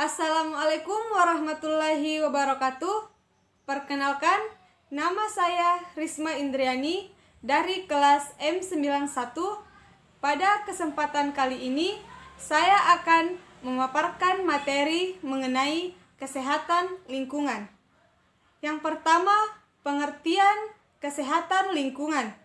Assalamualaikum warahmatullahi wabarakatuh. Perkenalkan, nama saya Risma Indriani dari kelas M91. Pada kesempatan kali ini, saya akan memaparkan materi mengenai kesehatan lingkungan. Yang pertama, pengertian kesehatan lingkungan.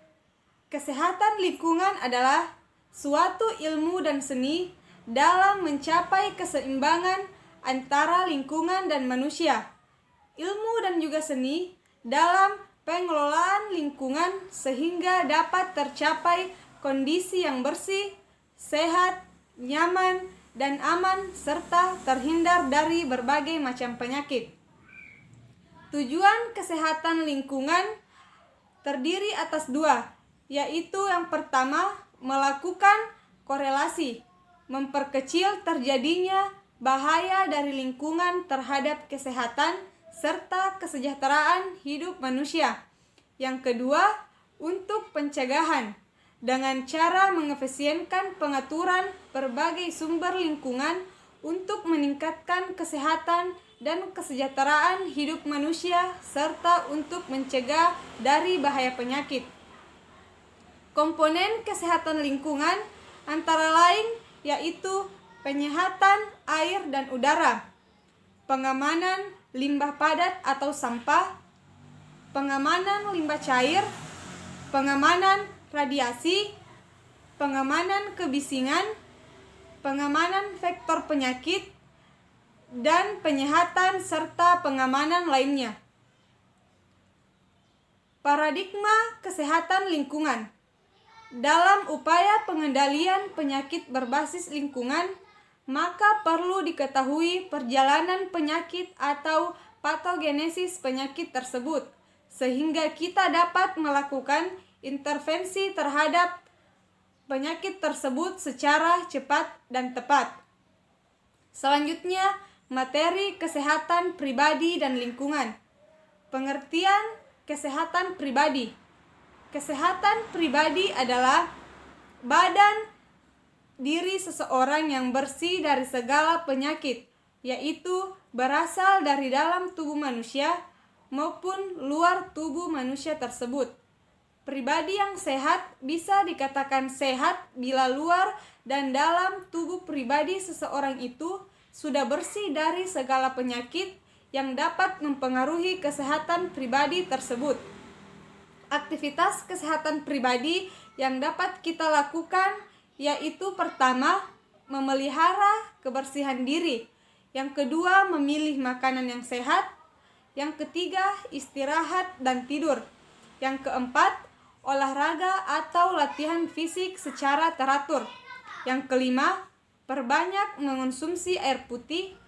Kesehatan lingkungan adalah suatu ilmu dan seni dalam mencapai keseimbangan antara lingkungan dan manusia. Ilmu dan juga seni dalam pengelolaan lingkungan sehingga dapat tercapai kondisi yang bersih, sehat, nyaman, dan aman serta terhindar dari berbagai macam penyakit. Tujuan kesehatan lingkungan terdiri atas dua, yaitu yang pertama melakukan korelasi, memperkecil terjadinya bahaya dari lingkungan terhadap kesehatan serta kesejahteraan hidup manusia. Yang kedua, untuk pencegahan dengan cara mengefisienkan pengaturan berbagai sumber lingkungan untuk meningkatkan kesehatan dan kesejahteraan hidup manusia serta untuk mencegah dari bahaya penyakit. Komponen kesehatan lingkungan antara lain yaitu penyehatan air dan udara, pengamanan limbah padat atau sampah, pengamanan limbah cair, pengamanan radiasi, pengamanan kebisingan, pengamanan vektor penyakit, dan penyehatan serta pengamanan lainnya. Paradigma kesehatan lingkungan. Dalam upaya pengendalian penyakit berbasis lingkungan, maka perlu diketahui perjalanan penyakit atau patogenesis penyakit tersebut, sehingga kita dapat melakukan intervensi terhadap penyakit tersebut secara cepat dan tepat. Selanjutnya, materi kesehatan pribadi dan lingkungan. Pengertian kesehatan pribadi. Kesehatan pribadi adalah badan diri seseorang yang bersih dari segala penyakit, yaitu berasal dari dalam tubuh manusia maupun luar tubuh manusia tersebut. Pribadi yang sehat bisa dikatakan sehat bila luar dan dalam tubuh pribadi seseorang itu sudah bersih dari segala penyakit yang dapat mempengaruhi kesehatan pribadi tersebut. Aktivitas kesehatan pribadi yang dapat kita lakukan yaitu pertama, memelihara kebersihan diri. Yang kedua, memilih makanan yang sehat. Yang ketiga, istirahat dan tidur. Yang keempat, olahraga atau latihan fisik secara teratur. Yang kelima, perbanyak mengonsumsi air putih.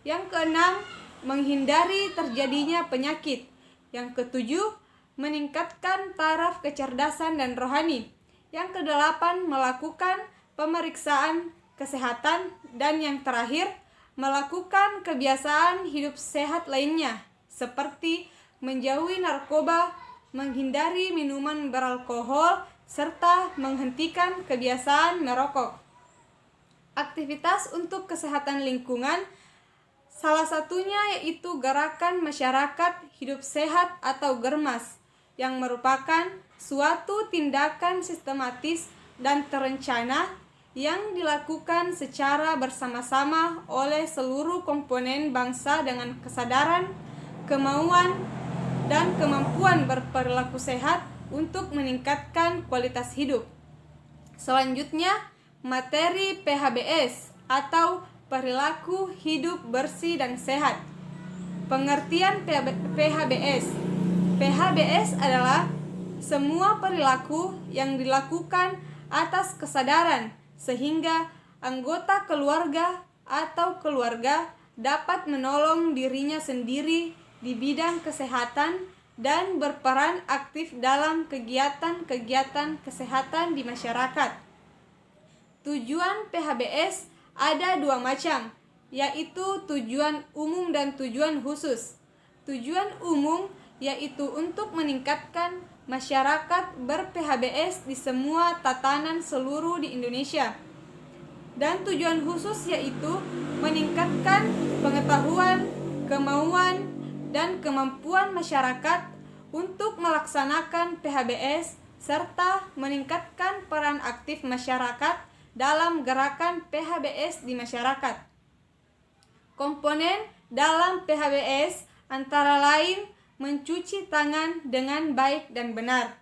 Yang keenam, menghindari terjadinya penyakit. Yang ketujuh, meningkatkan taraf kecerdasan dan rohani. Yang kedelapan, melakukan pemeriksaan kesehatan. Dan yang terakhir, melakukan kebiasaan hidup sehat lainnya, seperti menjauhi narkoba, menghindari minuman beralkohol, serta menghentikan kebiasaan merokok. Aktivitas untuk kesehatan lingkungan salah satunya yaitu gerakan masyarakat hidup sehat atau Germas, yang merupakan suatu tindakan sistematis dan terencana yang dilakukan secara bersama-sama oleh seluruh komponen bangsa dengan kesadaran, kemauan, dan kemampuan berperilaku sehat untuk meningkatkan kualitas hidup. Selanjutnya, materi PHBS atau perilaku hidup bersih dan sehat. Pengertian PHBS. PHBS adalah semua perilaku yang dilakukan atas kesadaran sehingga anggota keluarga atau keluarga dapat menolong dirinya sendiri di bidang kesehatan dan berperan aktif dalam kegiatan-kegiatan kesehatan di masyarakat. Tujuan PHBS ada dua macam, yaitu tujuan umum dan tujuan khusus. Tujuan umum yaitu untuk meningkatkan masyarakat ber-PHBS di semua tatanan seluruh di Indonesia. Dan tujuan khusus yaitu meningkatkan pengetahuan, kemauan, dan kemampuan masyarakat untuk melaksanakan PHBS serta meningkatkan peran aktif masyarakat dalam gerakan PHBS di masyarakat. Komponen dalam PHBS antara lain mencuci tangan dengan baik dan benar,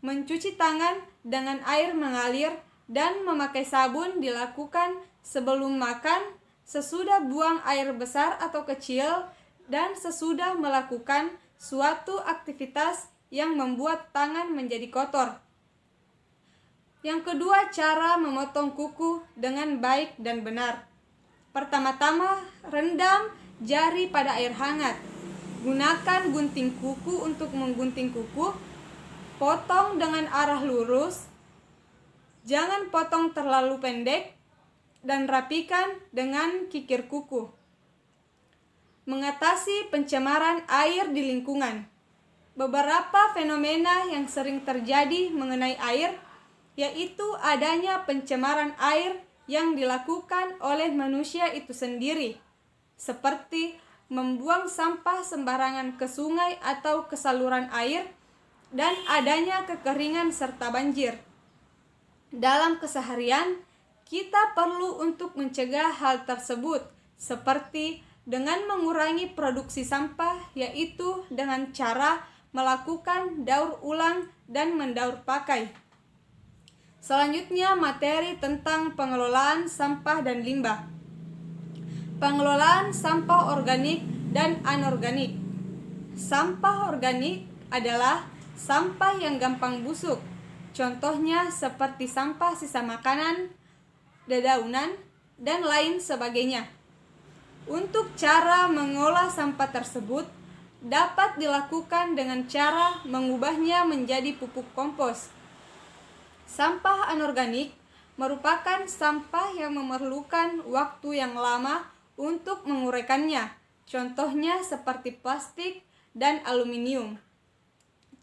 mencuci tangan dengan air mengalir dan memakai sabun dilakukan sebelum makan, sesudah buang air besar atau kecil, dan sesudah melakukan suatu aktivitas yang membuat tangan menjadi kotor. Yang kedua, cara memotong kuku dengan baik dan benar. Pertama-tama, rendam jari pada air hangat. Gunakan gunting kuku untuk menggunting kuku. Potong dengan arah lurus. Jangan potong terlalu pendek dan rapikan dengan kikir kuku. Mengatasi pencemaran air di lingkungan. Beberapa fenomena yang sering terjadi mengenai air yaitu adanya pencemaran air yang dilakukan oleh manusia itu sendiri, seperti membuang sampah sembarangan ke sungai atau ke saluran air, dan adanya kekeringan serta banjir. Dalam keseharian, kita perlu untuk mencegah hal tersebut, seperti dengan mengurangi produksi sampah, yaitu dengan cara melakukan daur ulang dan mendaur pakai. Selanjutnya, materi tentang pengelolaan sampah dan limbah. Pengelolaan sampah organik dan anorganik. Sampah organik adalah sampah yang gampang busuk. Contohnya seperti sampah sisa makanan, dedaunan, dan lain sebagainya. Untuk cara mengolah sampah tersebut dapat dilakukan dengan cara mengubahnya menjadi pupuk kompos. Sampah anorganik merupakan sampah yang memerlukan waktu yang lama untuk menguraikannya, contohnya seperti plastik dan aluminium.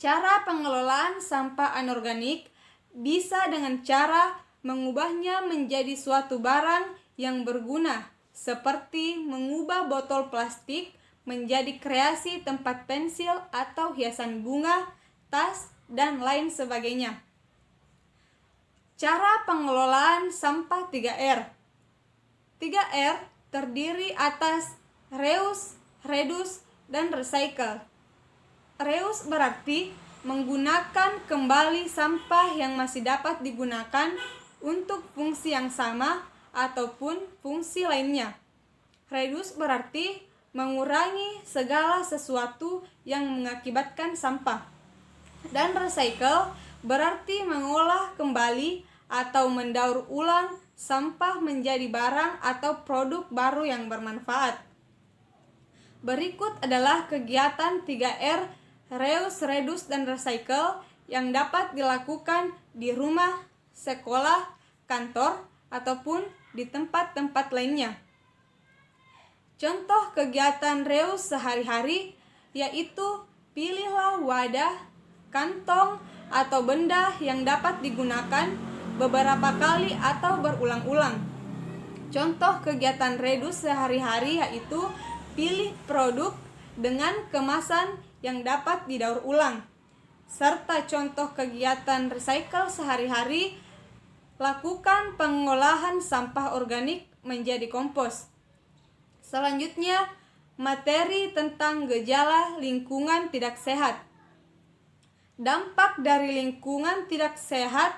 Cara pengelolaan sampah anorganik bisa dengan cara mengubahnya menjadi suatu barang yang berguna, seperti mengubah botol plastik menjadi kreasi tempat pensil atau hiasan bunga, tas, dan lain sebagainya. Cara pengelolaan sampah 3R. 3R terdiri atas reuse, reduce, dan recycle. Reuse berarti menggunakan kembali sampah yang masih dapat digunakan untuk fungsi yang sama ataupun fungsi lainnya. Reduce berarti mengurangi segala sesuatu yang mengakibatkan sampah. Dan recycle berarti mengolah kembali atau mendaur ulang sampah menjadi barang atau produk baru yang bermanfaat. Berikut adalah kegiatan 3R, reuse, reduce, dan recycle yang dapat dilakukan di rumah, sekolah, kantor, ataupun di tempat-tempat lainnya. Contoh kegiatan reuse sehari-hari yaitu pilihlah wadah, kantong, atau benda yang dapat digunakan beberapa kali atau berulang-ulang. Contoh kegiatan reduce sehari-hari yaitu pilih produk dengan kemasan yang dapat didaur ulang. Serta contoh kegiatan recycle sehari-hari, lakukan pengolahan sampah organik menjadi kompos. Selanjutnya, materi tentang gejala lingkungan tidak sehat. Dampak dari lingkungan tidak sehat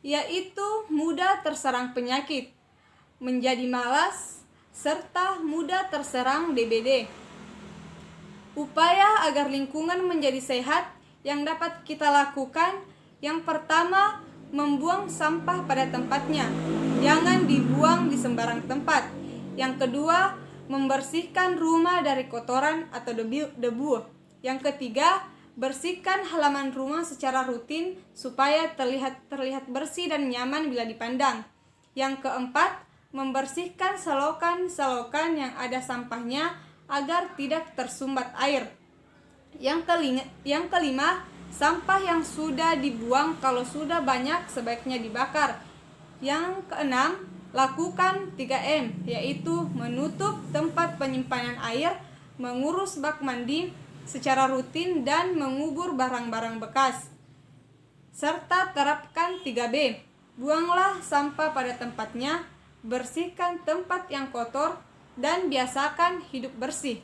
yaitu mudah terserang penyakit, menjadi malas, serta mudah terserang DBD. Upaya agar lingkungan menjadi sehat yang dapat kita lakukan, yang pertama, membuang sampah pada tempatnya, jangan dibuang di sembarang tempat. Yang kedua, membersihkan rumah dari kotoran atau debu. Yang ketiga, bersihkan halaman rumah secara rutin supaya terlihat bersih dan nyaman bila dipandang. Yang keempat, membersihkan selokan-selokan yang ada sampahnya agar tidak tersumbat air. Yang kelima, sampah yang sudah dibuang kalau sudah banyak sebaiknya dibakar. Yang keenam, Lakukan 3M, yaitu menutup tempat penyimpanan air, mengurus bak mandi secara rutin, dan mengubur barang-barang bekas. Serta terapkan 3B, buanglah sampah pada tempatnya, bersihkan tempat yang kotor, dan biasakan hidup bersih.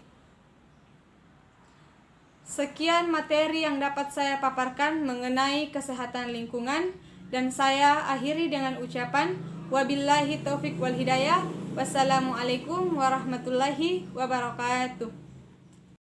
Sekian materi yang dapat saya paparkan mengenai kesehatan lingkungan, dan saya akhiri dengan ucapan wabillahi taufik wal hidayah. Wassalamualaikum warahmatullahi wabarakatuh.